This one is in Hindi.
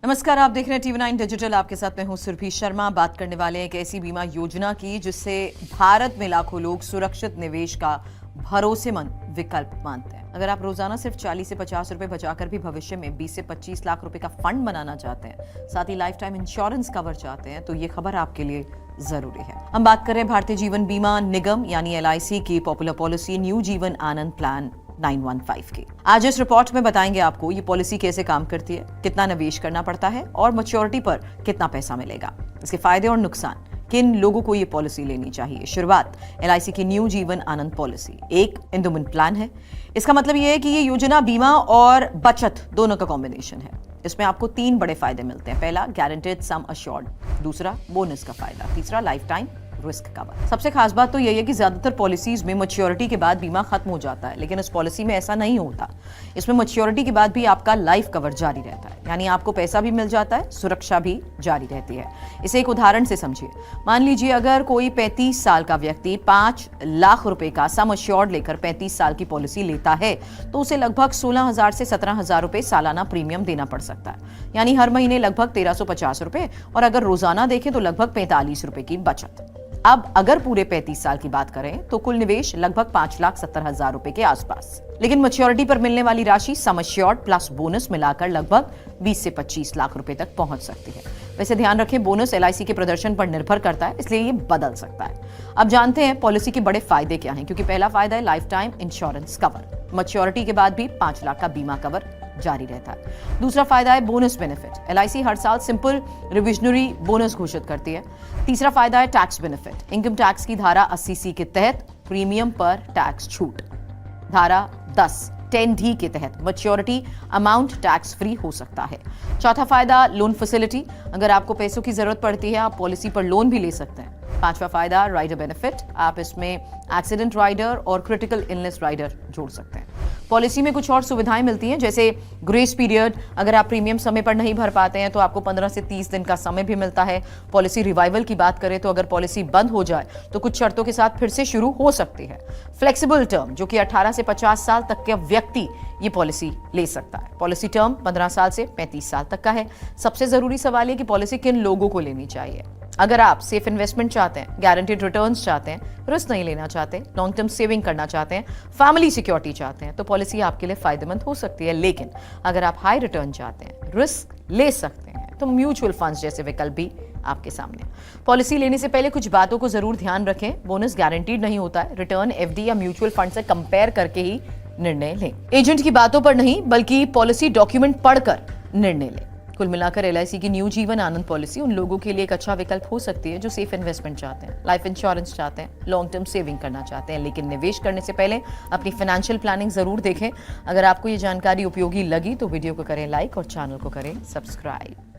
नमस्कार, आप देख रहे हैं TV9 डिजिटल। आपके साथ मैं हूं सुरभि शर्मा। बात करने वाले हैं एक ऐसी बीमा योजना की जिससे भारत में लाखों लोग सुरक्षित निवेश का भरोसेमंद विकल्प मानते हैं। अगर आप रोजाना सिर्फ 40 से 50 रुपए बचाकर भी भविष्य में 20 से 25 लाख रुपए का फंड बनाना चाहते हैं, साथ ही लाइफ टाइम इंश्योरेंस कवर चाहते हैं, तो ये खबर आपके लिए जरूरी है। हम बात कर रहे हैं भारतीय जीवन बीमा निगम यानी LIC की popular policy new Jeevan Anand plan 915 की। आज इस रिपोर्ट में बताएंगे आपको ये पॉलिसी कैसे काम करती है, कितना निवेश करना पड़ता है और मैच्योरिटी पर कितना पैसा मिलेगा, इसके फायदे और नुकसान, किन लोगों को ये पॉलिसी लेनी चाहिए। शुरुआत LIC की न्यू जीवन आनंद पॉलिसी एक एंडोमेंट प्लान है। इसका मतलब ये है कि ये योजना बीमा और बचत दोनों का कॉम्बिनेशन है। इसमें आपको 3 बड़े फायदे मिलते हैं। पहला, गारंटेड सम अश्योर्ड, दूसरा बोनस का फायदा, तीसरा लाइफ टाइम रिस्क कवर। सबसे खास बात तो यही है कि ज्यादातर पॉलिसीज में मैच्योरिटी के बाद बीमा खत्म हो जाता है, लेकिन इस पॉलिसी में ऐसा नहीं होता। इसमें मैच्योरिटी के बाद भी आपका लाइफ कवर जारी रहता है, यानी आपको पैसा भी मिल जाता है, सुरक्षा भी जारी रहती है। इसे एक उदाहरण से समझिए। मान लीजिए अगर कोई 35 साल का व्यक्ति 5 लाख रुपए का सम अश्योर्ड लेकर 35 साल की पॉलिसी लेता है तो उसे लगभग 16,000 से 17,000 रुपए सालाना प्रीमियम देना पड़ सकता है, यानी हर महीने लगभग 1350 रुपए, और अगर रोजाना देखें तो लगभग 45 रुपए की बचत। अब अगर पूरे 35 साल की बात करें तो कुल निवेश लगभग 5,70,000 रुपए के आसपास। लेकिन मैच्योरिटी पर मिलने वाली राशि सम अश्योर्ड प्लस बोनस मिलाकर लगभग 20 से 25 लाख रुपए तक पहुंच सकती है। वैसे ध्यान रखें, बोनस LIC के प्रदर्शन पर निर्भर करता है, इसलिए ये बदल सकता है। अब जानते हैं पॉलिसी के बड़े फायदे क्या हैं, क्योंकि पहला फायदा है life time insurance cover. Maturity के बाद भी 5 लाख का बीमा कवर जारी रहता है। दूसरा फायदा है बोनस बेनिफिट। LIC हर साल सिंपल रिविजनरी बोनस घोषित करती है। तीसरा फायदा है टैक्स बेनिफिट। इनकम टैक्स की धारा 80C के तहत प्रीमियम पर टैक्स छूट। धारा 10D के तहत मैच्योरिटी अमाउंट टैक्स फ्री हो सकता है। चौथा फायदा लोन फैसिलिटी। अगर आपको पैसों की जरूरत पड़ती है आप पॉलिसी पर लोन भी ले सकते हैं। पांचवा फायदा राइडर बेनिफिट। आप इसमें एक्सीडेंट राइडर और क्रिटिकल इलनेस राइडर जोड़ सकते हैं। पॉलिसी में कुछ और सुविधाएं मिलती हैं, जैसे ग्रेस पीरियड। अगर आप प्रीमियम समय पर नहीं भर पाते हैं तो आपको 15 से 30 दिन का समय भी मिलता है। पॉलिसी रिवाइवल की बात करें तो अगर पॉलिसी बंद हो जाए तो कुछ शर्तों के साथ फिर से शुरू हो सकती है। फ्लेक्सिबल टर्म, जो कि 18 से 50 साल तक के व्यक्ति ये पॉलिसी ले सकता है। पॉलिसी टर्म 15 साल से 35 साल तक का है। सबसे जरूरी सवाल है कि पॉलिसी किन लोगों को लेनी चाहिए। अगर आप सेफ इन्वेस्टमेंट चाहते हैं, गारंटीड रिटर्न्स चाहते हैं, रिस्क नहीं लेना चाहते, लॉन्ग टर्म सेविंग करना चाहते हैं, फैमिली सिक्योरिटी चाहते हैं, तो पॉलिसी आपके लिए फायदेमंद हो सकती है। लेकिन अगर आप हाई रिटर्न चाहते हैं, रिस्क ले सकते हैं, तो म्यूचुअल फंड्स जैसे विकल्प भी आपके सामने। पॉलिसी लेने से पहले कुछ बातों को जरूर ध्यान रखें। बोनस गारंटीड नहीं होता है। रिटर्न FD या म्यूचुअल फंड से कंपेयर करके ही निर्णय लें। एजेंट की बातों पर नहीं बल्कि पॉलिसी डॉक्यूमेंट पढ़कर निर्णय लें। कुल मिलाकर LIC की न्यू जीवन आनंद पॉलिसी उन लोगों के लिए एक अच्छा विकल्प हो सकती है जो सेफ इन्वेस्टमेंट चाहते हैं, लाइफ इंश्योरेंस चाहते हैं, लॉन्ग टर्म सेविंग करना चाहते हैं, लेकिन निवेश करने से पहले अपनी फाइनेंशियल प्लानिंग जरूर देखें। अगर आपको ये जानकारी उपयोगी लगी तो वीडियो को करें लाइक और चैनल को करें सब्सक्राइब।